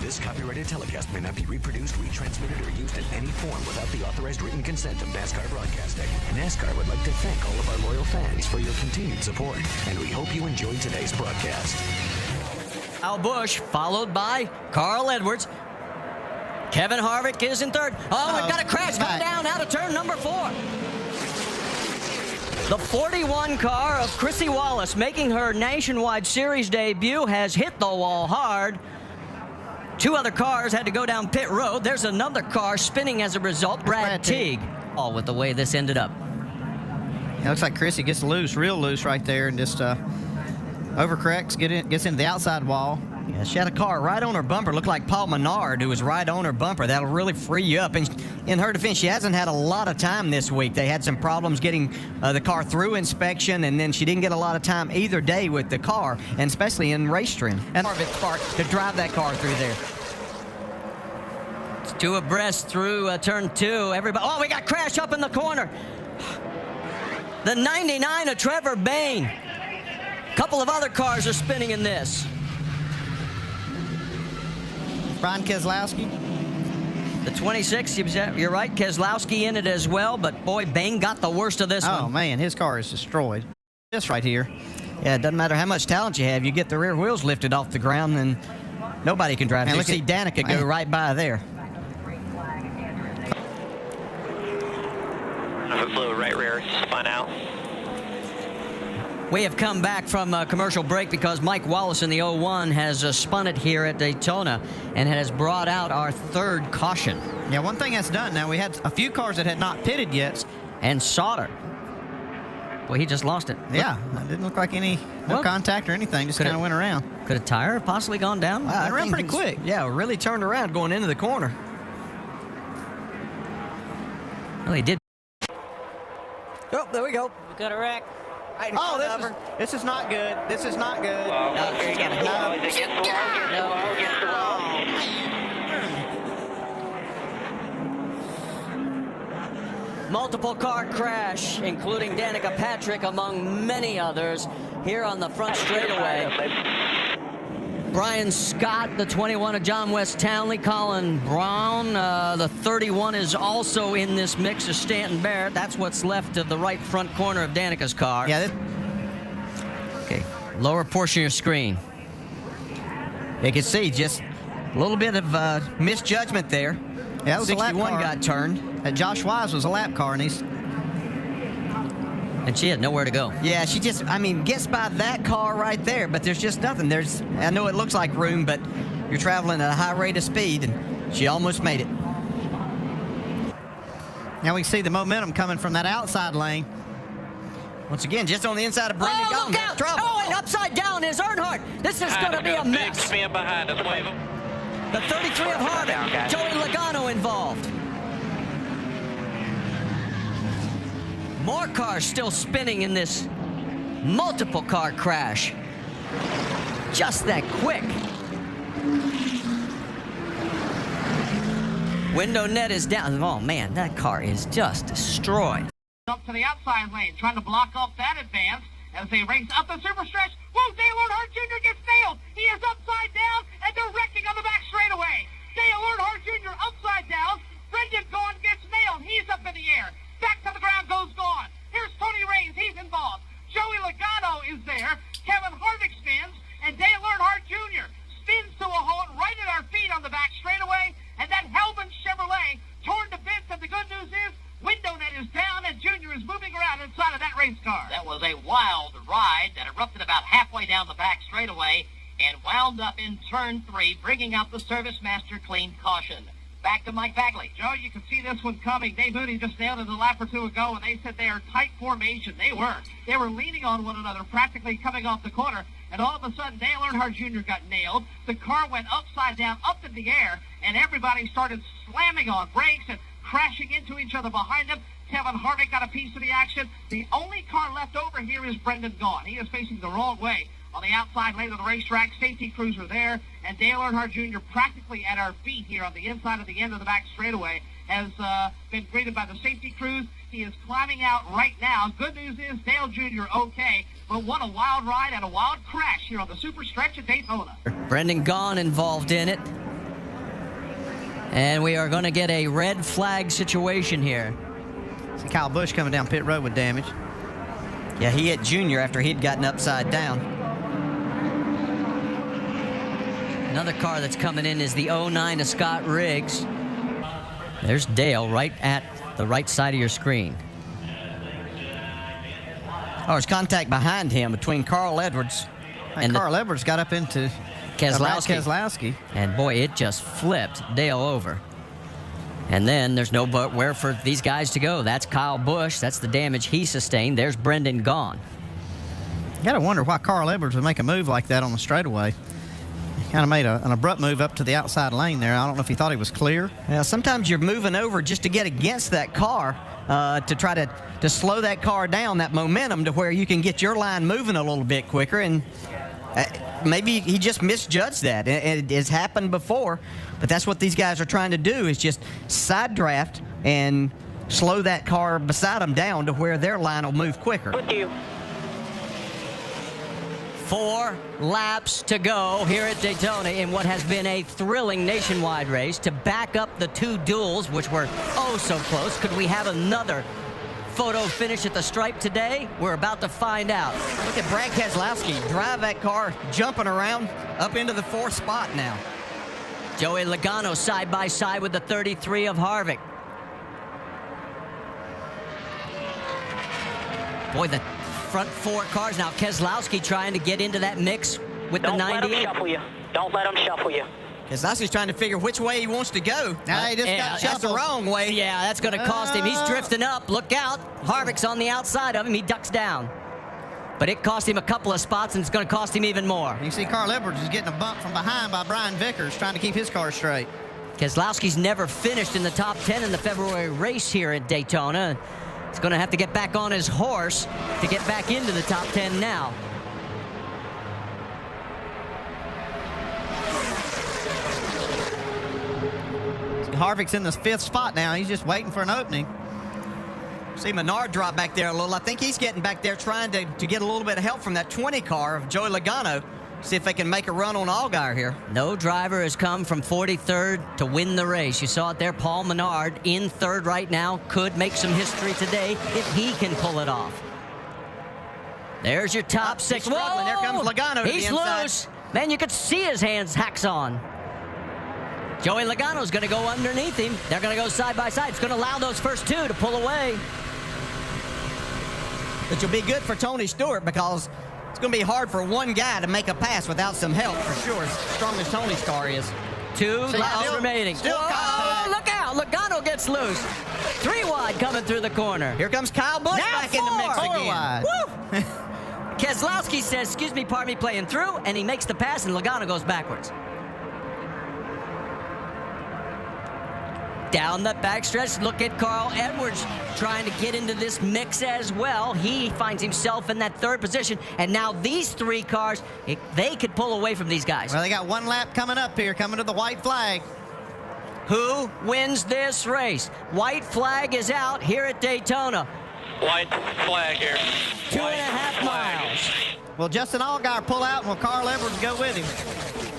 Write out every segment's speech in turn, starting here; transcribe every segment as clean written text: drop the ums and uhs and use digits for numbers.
This copyrighted telecast may not be reproduced, retransmitted, or used in any form without the authorized written consent of NASCAR Broadcasting. NASCAR would like to thank all of our loyal fans for your continued support, and we hope you enjoyed today's broadcast. Al Busch, followed by Carl Edwards. Kevin Harvick is in third. Oh, we've got a crash coming down out of turn number 4. The 41 car of Chrissy Wallace, making her Nationwide Series debut, has hit the wall hard. 2 other cars had to go down pit road. There's another car spinning as a result, Brad Teague. All with the way this ended up. It looks like Chrissy gets loose, real loose right there, and just overcorrects, gets into the outside wall. Yeah, she had a car right on her bumper. Looked like Paul Menard, who was right on her bumper. That'll really free you up. And in her defense, she hasn't had a lot of time this week. They had some problems getting the car through inspection, and then she didn't get a lot of time either day with the car, and especially in race trim. And to drive that car through there. It's 2 abreast through turn 2. Everybody, oh, we got crash up in the corner. The 99 of Trevor Bayne. A couple of other cars are spinning in this. Brian Keselowski. The 26, you're right, Keselowski in it as well, but boy, Bayne got the worst of this one. Oh, man, his car is destroyed. This right here. Yeah, it doesn't matter how much talent you have. You get the rear wheels lifted off the ground, and nobody can drive. You see Danica go right by there. Fluid right rear, spun out. We have come back from a commercial break because Mike Wallace in the 01 has spun it here at Daytona and has brought out our 3rd caution. Yeah, one thing that's done now, we had a few cars that had not pitted yet. And Sauter. Well, he just lost it. Yeah, it didn't look like no contact or anything, just kind of went around. Could a tire have possibly gone down? Went around pretty quick. Yeah, really turned around going into the corner. Well, he did. Oh, there we go. We got a wreck. Right Oh, this is not good. This is not good. Multiple car crash, including Danica Patrick, among many others, here on the front straightaway. Brian Scott, the 21 of John West Townley. Colin Brown, the 31, is also in this mix of Stanton Barrett. That's what's left of the right front corner of Danica's car. Yeah. Okay, lower portion of your screen. You can see just a little bit of misjudgment there. Yeah, that was a lap car. 61 got turned. Josh Wise was a lap car, and she had nowhere to go. Yeah, she just, gets by that car right there, but there's just nothing. I know it looks like room, but you're traveling at a high rate of speed, and she almost made it. Now we can see the momentum coming from that outside lane. Once again, just on the inside of Brendan Gaughan. Look out! Trouble. Oh, and upside down is Earnhardt. This is going to be a mess. Big spin behind us, wave him. The 33 of Harvick, Joey Logano involved. More cars still spinning in this multiple car crash. Just that quick. Window net is down. Oh man, that car is just destroyed. Up to the outside lane, trying to block off that advance as they race up the super stretch. Whoa, Dale Earnhardt Jr. gets nailed. He is upside down and directing on the back straightaway. Dale Earnhardt Jr. upside down. Brendan Gaughan gets nailed. He's up in the air. Back to the ground goes Gaughan. Here's Tony Raines. He's involved. Joey Logano is there. Kevin Harvick spins. And Dale Earnhardt Jr. spins to a halt right at our feet on the back straightaway. And that Helman Chevrolet torn to bits. And the good news is window net is down and Junior is moving around inside of that race car. That was a wild ride that erupted about halfway down the back straightaway and wound up in turn 3, bringing out the Service Master clean caution. Back to Mike Bagley. Joe, you can see this one coming. Dave Mooney just nailed it a lap or 2 ago, and they said they are tight formation. They were. They were leaning on one another, practically coming off the corner, and all of a sudden, Dale Earnhardt Jr. got nailed. The car went upside down, up in the air, and everybody started slamming on brakes and crashing into each other behind them. Kevin Harvick got a piece of the action. The only car left over here is Brendan Gaughan. He is facing the wrong way on the outside lane of the racetrack. Safety crews are there, and Dale Earnhardt Jr. practically at our feet here on the inside of the end of the back straightaway has been greeted by the safety crews. He is climbing out right now. Good news is Dale Jr. okay, but what a wild ride and a wild crash here on the super stretch at Daytona. Brendan Gaughan involved in it. And we are going to get a red flag situation here. See Kyle Busch coming down pit road with damage. Yeah, he hit Junior after he'd gotten upside down. Another car that's coming in is the 09 of Scott Riggs. There's Dale right at the right side of your screen. Oh, there's contact behind him between Carl Edwards and Carl Edwards got up into Keselowski. And boy, it just flipped Dale over. And then there's nowhere for these guys to go. That's Kyle Busch. That's the damage he sustained. There's Brendan Gaughan. You got to wonder why Carl Edwards would make a move like that on the straightaway. He kind of made an abrupt move up to the outside lane there. I don't know if he thought he was clear. Yeah, sometimes you're moving over just to get against that car to try to slow that car down, that momentum, to where you can get your line moving a little bit quicker. And maybe he just misjudged that. It has happened before, but that's what these guys are trying to do, is just side draft and slow that car beside them down to where their line will move quicker. With you. 4 laps to go here at Daytona in what has been a thrilling nationwide race to back up the 2 duels, which were oh so close. Could we have another photo finish at the stripe today? We're about to find out. Look at Brad Keselowski drive that car, jumping around up into the 4th spot now. Joey Logano side by side with the 33 of Harvick. Boy, the front 4 cars now. Keselowski trying to get into that mix with the 98. Don't let him shuffle you. Don't let him shuffle you. Keselowski's trying to figure which way he wants to go. He just got that's the wrong way. Yeah, that's going to cost him. He's drifting up. Look out. Harvick's on the outside of him. He ducks down. But it cost him a couple of spots, and it's going to cost him even more. You see Carl Edwards is getting a bump from behind by Brian Vickers, trying to keep his car straight. Keselowski's never finished in the top 10 in the February race here at Daytona. He's going to have to get back on his horse to get back into the top 10 now. Harvick's in the 5th spot now. He's just waiting for an opening. See Menard drop back there a little. I think he's getting back there trying to get a little bit of help from that 20 car of Joey Logano. See if they can make a run on Allgaier here. No driver has come from 43rd to win the race. You saw it there. Paul Menard in 3rd right now. Could make some history today if he can pull it off. There's your top 6. Whoa! There comes Logano to He's the inside. loose. Man, you could see his hands hacks on. Joey Logano's going to go underneath him. They're going to go side by side. It's going to allow those first 2 to pull away. Which will be good for Tony Stewart, because it's going to be hard for one guy to make a pass without some help, for sure, as strong as Tony's car is. 2 laps remaining. Whoa, look out. Logano gets loose. 3 wide coming through the corner. Here comes Kyle Busch back in the mix again. Wide. Woo! Keselowski says, excuse me, pardon me, playing through, and he makes the pass, and Logano goes backwards. Down the backstretch, look at Carl Edwards trying to get into this mix as well. He finds himself in that 3rd position, and now these 3 cars, they could pull away from these guys. Well, they got 1 lap coming up here, coming to the white flag. Who wins this race? White flag is out here at Daytona. White flag here. 2.5 miles. Will Justin Allgaier pull out, and will Carl Edwards go with him?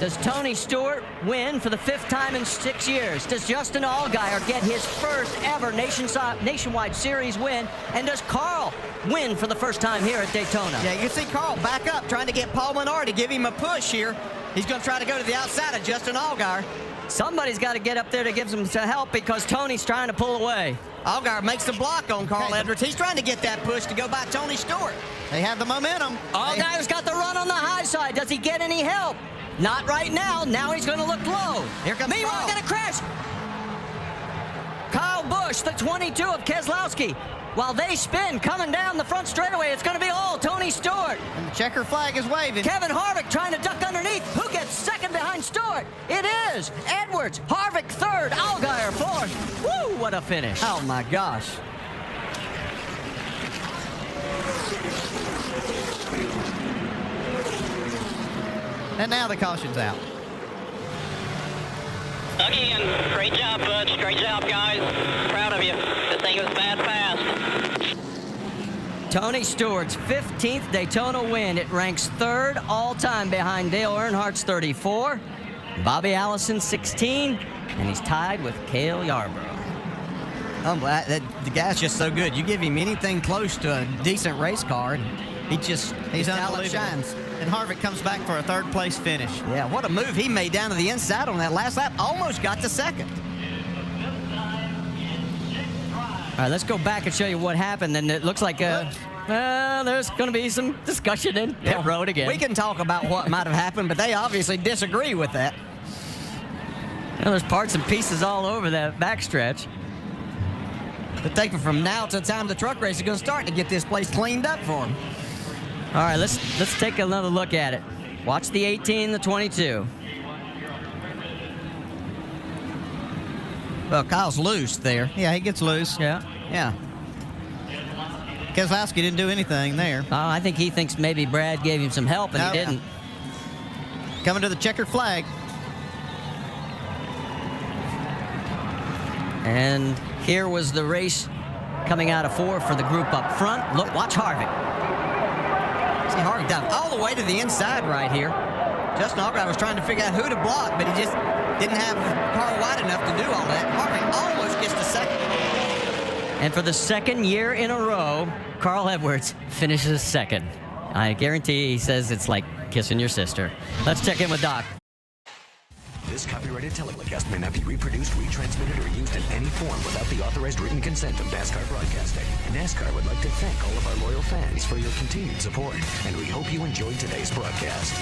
Does Tony Stewart win for the 5th time in 6 years? Does Justin Allgaier get his first ever nationwide series win? And does Carl win for the first time here at Daytona? Yeah, you see Carl back up, trying to get Paul Menard to give him a push here. He's going to try to go to the outside of Justin Allgaier. Somebody's got to get up there to give him some help, because Tony's trying to pull away. Allgaier makes the block on Carl Edwards. He's trying to get that push to go by Tony Stewart. They have the momentum. Allgaier's got the run on the high side. Does he get any help? Not right now. Now he's going to look low. Here comes Meanwhile, going to crash. Kyle Busch, the 22 of Keselowski. While they spin, coming down the front straightaway, it's going to be all Tony Stewart. And the checker flag is waving. Kevin Harvick trying to duck underneath. Who gets 2nd behind Stewart? It is Edwards. Harvick 3rd. Allgaier 4th. Woo, what a finish. Oh, my gosh. And now the caution's out. Again, great job, Butch. Great job, guys. Proud of you. This thing was bad fast. Tony Stewart's 15th Daytona win. It ranks 3rd all-time behind Dale Earnhardt's 34. Bobby Allison 16, and he's tied with Cale Yarborough. The guy's just so good. You give him anything close to a decent race car, and his talent unbelievable. shines. And Harvick comes back for a third place finish. Yeah, what a move he made down to the inside on that last lap. Almost got to second. All right, let's go back and show you what happened. And it looks like there's going to be some discussion in pit road again. We can talk about what might have happened, but they obviously disagree with that. Well, there's parts and pieces all over that backstretch. But take it from now to the time the truck race is going to start to get this place cleaned up for them. All right, let's take another look at it. Watch the 18, the 22. Well, Kyle's loose there. Yeah, he gets loose. Yeah. Yeah. Keselowski didn't do anything there. I think he thinks maybe Brad gave him some help, and No. he didn't. Coming to the checkered flag. And here was the race coming out of 4 for the group up front. Look, watch Harvick. See, Harvick down all the way to the inside right here. Justin Allgaier was trying to figure out who to block, but he just didn't have the car wide enough to do all that. Harvick almost gets to second. And for the second year in a row, Carl Edwards finishes second. I guarantee he says it's like kissing your sister. Let's check in with Doc. This copyrighted telecast may not be reproduced, retransmitted, or used in any form without the authorized written consent of NASCAR Broadcasting. NASCAR would like to thank all of our loyal fans for your continued support, and we hope you enjoyed today's broadcast.